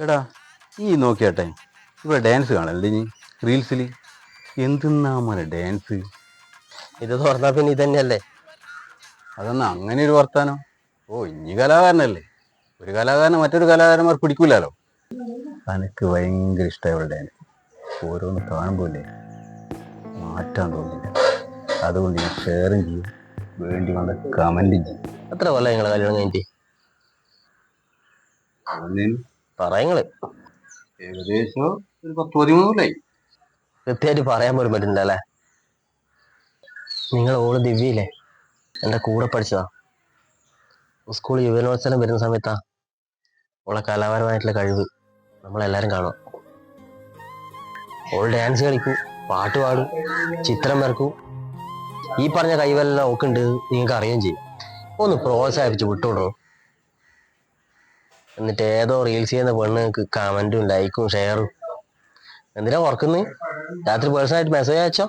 എടാ ഈ നോക്കിയാട്ടെ ഇവിടെ ഡാൻസ് കാണല്ലേ നീ റീൽസിൽ എന്തിന്നാ മോനെ ഡാൻസ്. ഇത് തുറന്നാ പിന്നെ ഇതന്നെയല്ലേ. അതെന്നാ അങ്ങനെ ഒരു വർത്താനം. ഓ ഇനി കലാകാരനല്ലേ, ഒരു കലാകാരനെ മറ്റൊരു കലാകാരന്മാർ പിടിക്കൂലോ. എനിക്ക് ഭയങ്കര ഇഷ്ടമായി ഇവിടെ ഡാൻസ്. ഓരോന്ന് കാണുമ്പോലെ മാറ്റാൻ തോന്നില്ല. അതുകൊണ്ട് ഞാൻ ഷെയറും ചെയ്യും, വേണ്ടി വന്ന കമന്റും ചെയ്യും. എത്ര കൊല്ലം നിങ്ങളെ കല്യാണം കഴിഞ്ഞിട്ട്? പറയങ്ങള് ഏകദേശം ഒരു 10-13 കൃത്യമായിട്ട് പറയാൻ പോലും പറ്റുന്നില്ല അല്ലേ. നിങ്ങൾ ഓള് ദിവ്യയില്ലേ, എൻ്റെ കൂടെ പഠിച്ചതാ. സ്കൂൾ യുവജനോത്സവം വരുന്ന സമയത്താ ഓളെ കലാപരമായിട്ടുള്ള കഴിവ് നമ്മളെല്ലാരും കാണും. ഓൾ ഡാൻസ് കളിക്കൂ, പാട്ട് പാടും, ചിത്രം വരക്കൂ. ഈ പറഞ്ഞ കഴിവെല്ലാം ഓക്കുണ്ട് നിങ്ങൾക്ക് അറിയുകയും ചെയ്യും. ഒന്ന് പ്രോത്സാഹിപ്പിച്ച് വിട്ടുവിടോ. എന്നിട്ട് ഏതോ റീൽസ് ചെയ്യുന്ന പെണ്ണുങ്ങൾക്ക് കമന്റും ലൈക്കും ഷെയറും. എന്തിനാ ഓർക്കുന്നത്? രാത്രി പേഴ്സണലായിട്ട് മെസ്സേജ് അയച്ചോ.